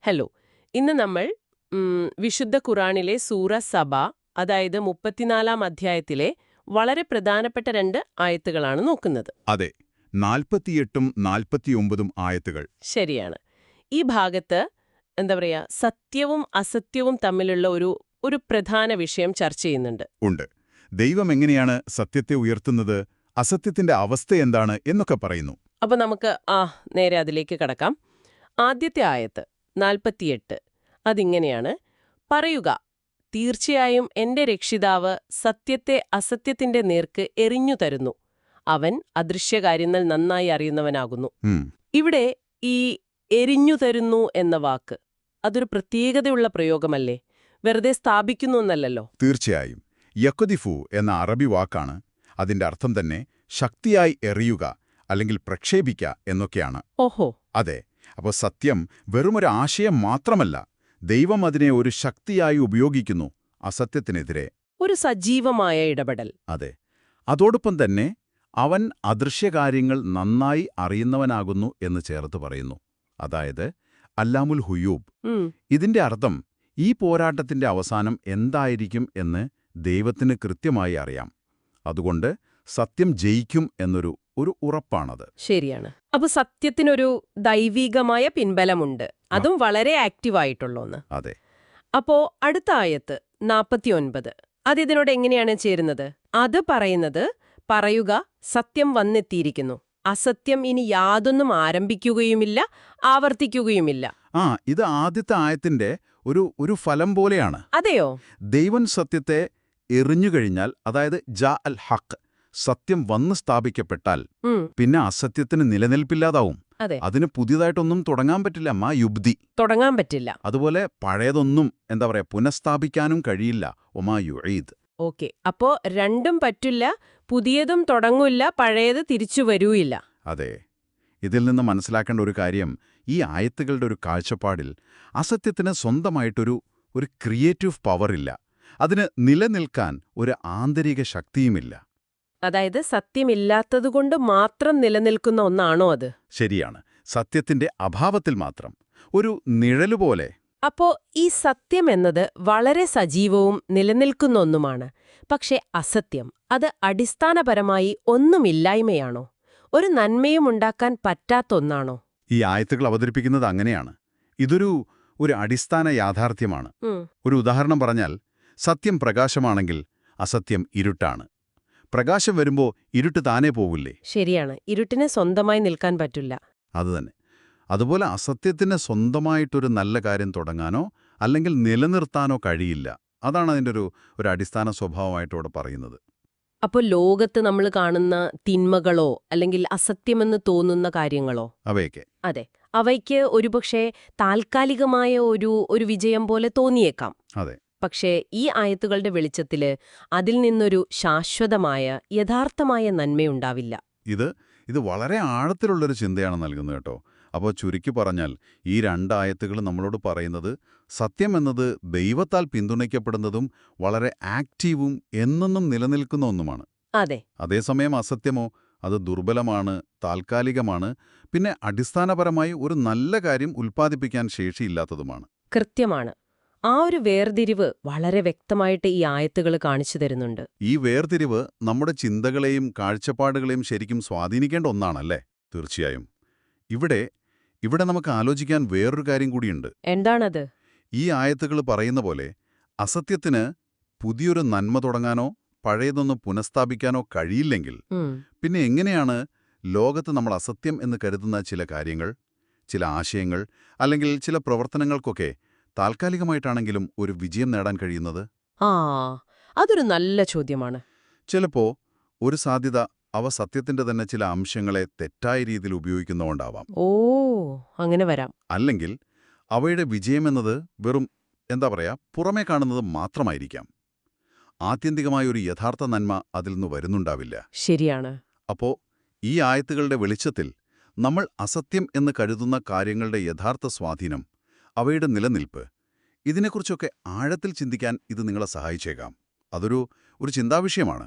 Hello. ഇന്ന് നമ്മൾ വിശുദ്ധ ഖുറാനിലെ സൂറ സബ, അതായത് 34-ാം അധ്യായത്തിലെ വളരെ പ്രധാനപ്പെട്ട 2 ആയത്തുകളാണ് നോക്കുന്നത്. അതെ, 48ഉം 49ഉം ആയത്തുകൾ. ശരിയാണ്. ഈ ഭാഗത്ത് എന്താ പറയാ, സത്യവും അസത്യവും തമ്മിലുള്ള ഒരു പ്രധാന വിഷയം ചർച്ച ചെയ്യുന്നുണ്ട്. ഉണ്ട്. ദൈവം എങ്ങനെയാണ് സത്യത്തെ ഉയർത്തുന്നത്, അസത്യത്തിന്റെ അവസ്ഥ എന്താണ് എന്നൊക്കെ പറയുന്നു. അപ്പൊ നമുക്ക് നേരെ അതിലേക്ക് കടക്കാം. ആദ്യത്തെ ആയത്ത് 48, അതിങ്ങനെയാണ്: പറയുക, തീർച്ചയായും എന്റെ രക്ഷിതാവ് സത്യത്തെ അസത്യത്തിന്റെ നേർക്ക് എറിഞ്ഞു തരുന്നു. അവൻ അദൃശ്യകാര്യങ്ങൾ നന്നായി അറിയുന്നവനാകുന്നു. ഇവിടെ ഈ എരിഞ്ഞു തരുന്നു എന്ന വാക്ക് അതൊരു പ്രത്യേകതയുള്ള പ്രയോഗമല്ലേ? വെറുതെ സ്ഥാപിക്കുന്നു എന്നല്ലല്ലോ. തീർച്ചയായും. യക്വദിഫു എന്ന അറബി വാക്കാണ്. അതിന്റെ അർത്ഥം തന്നെ ശക്തിയായി എറിയുക അല്ലെങ്കിൽ പ്രക്ഷേപിക്ക എന്നൊക്കെയാണ്. ഓഹോ. അതെ. അപ്പോൾ സത്യം വെറുമൊരു ആശയം മാത്രമല്ല, ദൈവം അതിനെ ഒരു ശക്തിയായി ഉപയോഗിക്കുന്നു അസത്യത്തിനെതിരെ. ഒരു സജീവമായ ഇടപെടൽ. അതെ. അതോടൊപ്പം തന്നെ അവൻ അദൃശ്യകാര്യങ്ങൾ നന്നായി അറിയുന്നവനാകുന്നു എന്ന് ചേർത്ത് പറയുന്നു. അതായത് അല്ലാമുൽ ഹുയൂബ്. ഇതിന്റെ അർത്ഥം ഈ പോരാട്ടത്തിന്റെ അവസാനം എന്തായിരിക്കും എന്ന് ദൈവത്തിന് കൃത്യമായി അറിയാം. അതുകൊണ്ട് സത്യം ജയിക്കും എന്നൊരു ഉറപ്പാണത്. ശരിയാണ്. അപ്പൊ സത്യത്തിനൊരു ദൈവികമായ പിൻബലമുണ്ട്, അതും വളരെ ആക്റ്റീവായിട്ടുള്ള ഒന്ന്. അതെ. അപ്പോ അടുത്ത ആയത്ത് 49, അതിനോട് എങ്ങനെയാണ് ചേരുന്നത്? അത് പറയുന്നത്, പറയുക, സത്യം വന്നെത്തിയിരിക്കുന്നു, അസത്യം ഇനി യാതൊന്നും ആരംഭിക്കുകയുമില്ല, ആവർത്തിക്കുകയുമില്ല. ഇത് ആദ്യത്തെ ആയത്തിന്റെ ഒരു ഫലം പോലെയാണ്. അതെയോ? ദൈവൻ സത്യത്തെ എറിഞ്ഞുകഴിഞ്ഞാൽ, അതായത് ജാ അൽ ഹഖ്, സത്യം വന്ന് സ്ഥാപിക്കപ്പെട്ടാൽ പിന്നെ അസത്യത്തിന് നിലനിൽപ്പില്ലാതാവും. അതിന് പുതിയതായിട്ടൊന്നും തുടങ്ങാൻ പറ്റില്ല. തുടങ്ങാൻ പറ്റില്ല. അതുപോലെ പഴയതൊന്നും പുനഃസ്ഥാപിക്കാനും കഴിയില്ല. ഒമാ യുഈദ്. ഓക്കെ. അപ്പോ രണ്ടും പറ്റില്ല, പുതിയതും തുടങ്ങൂല്ല, പഴയത് തിരിച്ചു വരൂയില്ല. അതെ. ഇതിൽ നിന്ന് മനസ്സിലാക്കേണ്ട ഒരു കാര്യം, ഈ ആയത്തുകളുടെ ഒരു കാഴ്ചപ്പാടിൽ അസത്യത്തിന് സ്വന്തമായിട്ടൊരു ക്രിയേറ്റീവ് പവറില്ല. അതിന് നിലനിൽക്കാൻ ഒരു ആന്തരിക ശക്തിയുമില്ല. അതായത് സത്യമില്ലാത്തതുകൊണ്ട് മാത്രം നിലനിൽക്കുന്ന ഒന്നാണോ അത്? ശരിയാണ്. സത്യത്തിന്റെ അഭാവത്തിൽ മാത്രം ഒരു നിഴലുപോലെ. അപ്പോ ഈ സത്യം എന്നത് വളരെ സജീവവും നിലനിൽക്കുന്ന ഒന്നുമാണ്. പക്ഷെ അസത്യം, അത് അടിസ്ഥാനപരമായി ഒന്നുമില്ലായ്മയാണോ? ഒരു നന്മയും ഉണ്ടാക്കാൻ പറ്റാത്ത ഒന്നാണോ? ഈ ആയത്തുകൾ അവതരിപ്പിക്കുന്നത് അങ്ങനെയാണ്. ഇതൊരു അടിസ്ഥാന യാഥാർത്ഥ്യമാണ്. ഒരു ഉദാഹരണം പറഞ്ഞാൽ, സത്യം പ്രകാശമാണെങ്കിൽ അസത്യം ഇരുട്ടാണ്. പ്രകാശം വരുമ്പോ ഇരുട്ട് താനേ പോകില്ലേ? ശരിയാണ്. ഇരുട്ടിനെ സ്വന്തമായി നിൽക്കാൻ പറ്റില്ല. അതുതന്നെ. അതുപോലെ അസത്യത്തിന് സ്വന്തമായിട്ടൊരു നല്ല കാര്യം തുടങ്ങാനോ അല്ലെങ്കിൽ നിലനിർത്താനോ കഴിയില്ല. അതാണ് അതിൻ്റെ ഒരു അടിസ്ഥാന സ്വഭാവമായിട്ട് ഇവിടെ പറയുന്നത്. അപ്പോൾ ലോകത്ത് നമ്മൾ കാണുന്ന തിന്മകളോ അല്ലെങ്കിൽ അസത്യമെന്ന് തോന്നുന്ന കാര്യങ്ങളോ, അവയൊക്കെ അതെ, അവയ്ക്ക് ഒരുപക്ഷെ താൽക്കാലികമായ ഒരു വിജയം പോലെ തോന്നിയേക്കാം. അതെ. പക്ഷേ ഈ ആയത്തുകളുടെ വെളിച്ചത്തില് അതിൽ നിന്നൊരു ശാശ്വതമായ യഥാർത്ഥമായ നന്മയുണ്ടാവില്ല. ഇത് വളരെ ആഴത്തിലുള്ളൊരു ചിന്തയാണ് നൽകുന്നത് കേട്ടോ. അപ്പോൾ ചുരുക്കി പറഞ്ഞാൽ, ഈ 2 ആയത്തുകൾ നമ്മളോട് പറയുന്നത് സത്യം എന്നത് ദൈവത്താൽ പിന്തുണയ്ക്കപ്പെടുന്നതും വളരെ ആക്റ്റീവും എന്നെന്നും നിലനിൽക്കുന്ന ഒന്നുമാണ്. അതെ. അതേസമയം അസത്യമോ, അത് ദുർബലമാണ്, താൽക്കാലികമാണ്, പിന്നെ അടിസ്ഥാനപരമായി ഒരു നല്ല കാര്യം ഉൽപ്പാദിപ്പിക്കാൻ ശേഷിയില്ലാത്തതുമാണ്. കൃത്യമാണ്. ആ ഒരു വേർതിരിവ് വളരെ വ്യക്തമായിട്ട് ഈ ആയത്തുകൾ കാണിച്ചു തരുന്നുണ്ട്. ഈ വേർതിരിവ് നമ്മുടെ ചിന്തകളെയും കാഴ്ചപ്പാടുകളെയും ശരിക്കും സ്വാധീനിക്കേണ്ട ഒന്നാണല്ലേ? തീർച്ചയായും. ഇവിടെ നമുക്ക് ആലോചിക്കാൻ വേറൊരു കാര്യം കൂടിയുണ്ട്. എന്താണത്? ഈ ആയത്തുകൾ പറയുന്ന പോലെ അസത്യത്തിന് പുതിയൊരു നന്മ തുടങ്ങാനോ പഴയതൊന്ന് പുനഃസ്ഥാപിക്കാനോ കഴിയില്ലെങ്കിൽ പിന്നെ എങ്ങനെയാണ് ലോകത്ത് നമ്മൾ അസത്യം എന്ന് കരുതുന്ന ചില കാര്യങ്ങൾ, ചില ആശയങ്ങൾ അല്ലെങ്കിൽ ചില പ്രവർത്തനങ്ങൾക്കൊക്കെ താൽക്കാലികമായിട്ടാണെങ്കിലും ഒരു വിജയം നേടാൻ കഴിയുന്നത്? അതൊരു നല്ല ചോദ്യമാണ്. ചിലപ്പോ ഒരു സാധ്യത അവ സത്യത്തിന്റെ തന്നെ ചില അംശങ്ങളെ തെറ്റായ രീതിയിൽ ഉപയോഗിക്കുന്നതുകൊണ്ടാവാം. അങ്ങനെ വരാം. അല്ലെങ്കിൽ അവയുടെ വിജയമെന്നത് വെറും പുറമേ കാണുന്നത് മാത്രമായിരിക്കാം. ആത്യന്തികമായ ഒരു യഥാർത്ഥ നന്മ അതിൽ നിന്ന് വരുന്നുണ്ടാവില്ല. ശരിയാണ്. അപ്പോ ഈ ആയത്തുകളുടെ വെളിച്ചത്തിൽ നമ്മൾ അസത്യം എന്ന് കരുതുന്ന കാര്യങ്ങളുടെ യഥാർത്ഥ സ്വാധീനം, അവയുടെ നിലനിൽപ്പ്, ഇതിനെക്കുറിച്ചൊക്കെ ആഴത്തിൽ ചിന്തിക്കാൻ ഇത് നിങ്ങളെ സഹായിച്ചേക്കാം. അതൊരു ചിന്താവിഷയമാണ്.